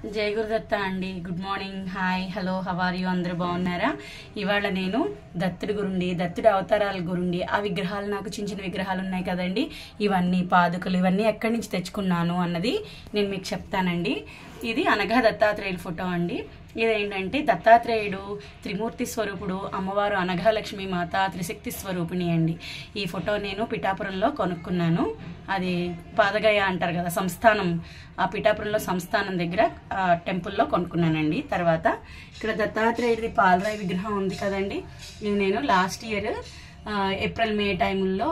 జై గురుదత్త అండి. Good morning, hi, hello, how are you? అందరూ బాగున్నారా? ఇవాళ నేను దత్తుడి గురుండి, దత్తుడి అవతారాల గురుండి, ఆ విగ్రహాలు నాకు చిన్న చిన్న విగ్రహాలు ఉన్నాయి కదండి, ఇవన్నీ పాదుకలు, ఇవన్నీ ఎక్కడి నుంచి తెచ్చుకున్నాను అన్నది నేను మీకు చెప్తానండి. ఇది అనగా దత్తాత్రేయుల ఫోటో అండి. ఇదేంటంటే దత్తాత్రేయుడు త్రిమూర్తి స్వరూపుడు, అమ్మవారు అనగా లక్ష్మీమాత త్రిశక్తి స్వరూపిణి అండి. ఈ ఫోటో నేను పిఠాపురంలో కొనుక్కున్నాను. అది పాదగయ అంటారు కదా, సంస్థానం, ఆ పిఠాపురంలో సంస్థానం దగ్గర టెంపుల్లో కొనుక్కున్నానండి. తర్వాత ఇక్కడ దత్తాత్రేయుడి పాలరాయి విగ్రహం ఉంది కదండి, ఇది నేను లాస్ట్ ఇయర్ ఏప్రిల్ మే టైముల్లో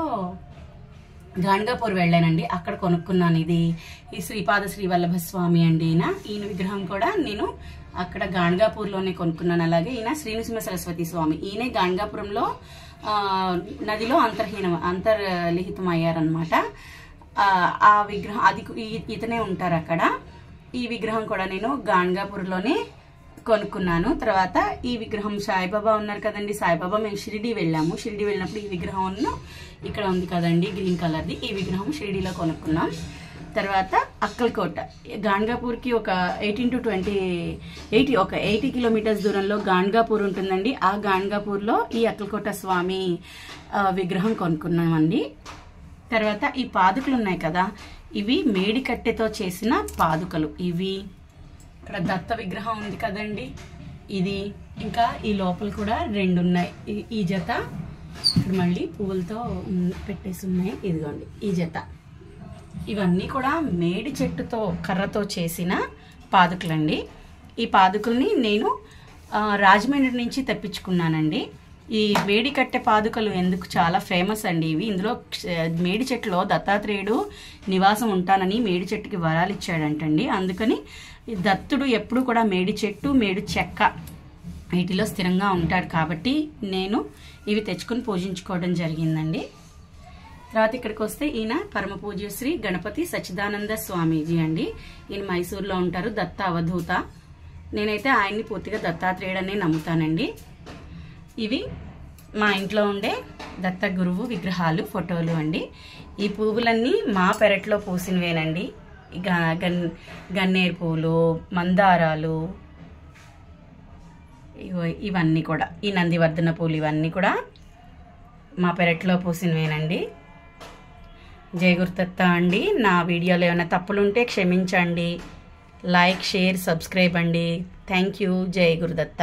గాణగాపూర్ వెళ్ళానండి, అక్కడ కొనుక్కున్నాను. ఇది ఈ శ్రీపాద శ్రీవల్లభ స్వామి అండి. ఈయన విగ్రహం కూడా నేను అక్కడ గాణగాపూర్లోనే కొనుక్కున్నాను. అలాగే ఈయన శ్రీనృసింహ సరస్వతి స్వామి, ఈయనే గాణగాపురంలో నదిలో అంతర్లిహితం అయ్యారనమాట. ఆ విగ్రహం అది ఇతనే ఉంటారు అక్కడ. ఈ విగ్రహం కూడా నేను గాణగాపూర్లోనే కొనుక్కున్నాను. తర్వాత ఈ విగ్రహం సాయిబాబా ఉన్నారు కదండి, సాయిబాబా మేము షిరిడి వెళ్ళాము. షిరిడి వెళ్ళినప్పుడు ఈ విగ్రహం ఇక్కడ ఉంది కదండి గ్రీన్ కలర్ది, ఈ విగ్రహం షిరిడిలో కొనుక్కున్నాం. తర్వాత అక్కల్కోట, గాణగాపూర్కి ఒక 80 కిలోమీటర్స్ దూరంలో గాణగాపూర్ ఉంటుందండి. ఆ గాణగాపూర్లో ఈ అక్కల్కోట స్వామి విగ్రహం కొనుక్కున్నామండి. తర్వాత ఈ పాదుకలు ఉన్నాయి కదా, ఇవి మేడి కట్టెతో చేసిన పాదుకలు. ఇవి ఇక్కడ దత్త విగ్రహం ఉంది కదండి, ఇది ఇంకా ఈ లోపల కూడా 2 ఉన్నాయి. ఈ జత ఇక్కడ మళ్ళీ పువ్వులతో పెట్టేసి ఉన్నాయి, ఇదిగోండి ఈ జత. ఇవన్నీ కూడా మేడి చెట్టుతో కర్రతో చేసిన పాదుకలండి. ఈ పాదుకల్ని నేను రాజమండ్రి నుంచి తెప్పించుకున్నానండి. ఈ మేడి కట్టె పాదుకలు ఎందుకు చాలా ఫేమస్ అండి ఇవి. ఇందులో మేడి చెట్టులో దత్తాత్రేయుడు నివాసం ఉంటానని మేడి చెట్టుకి వరాలు ఇచ్చాడంటండి. అందుకని దత్తుడు ఎప్పుడు కూడా మేడి చెట్టు, మేడి చెక్క వీటిలో స్థిరంగా ఉంటాడు కాబట్టి నేను ఇవి తెచ్చుకొని పూజించుకోవడం జరిగిందండి. తర్వాత ఇక్కడికి వస్తే ఈయన పరమ పూజ్య శ్రీ గణపతి సచ్చిదానంద స్వామీజీ అండి. ఈయన మైసూర్లో ఉంటారు, దత్త అవధూత. నేనైతే ఆయన్ని పూర్తిగా దత్తాత్రేయుడనే నమ్ముతానండి. ఇవి మా ఇంట్లో ఉండే దత్త గురువు విగ్రహాలు, ఫోటోలు అండి. ఈ పువ్వులన్నీ మా పెరట్లో పూసినవేనండి. గన్నేరు పువ్వులు, మందారాలు, ఇవన్నీ కూడా ఈ నందివర్ధన పూలు, ఇవన్నీ కూడా మా పెరట్లో పూసినవేనండి. జై గురుదత్త అండి. నా వీడియోలో ఏమైనా తప్పులుంటే క్షమించండి. లైక్, షేర్, సబ్స్క్రైబ్ అండి. Thank you. జై గురుదత్త.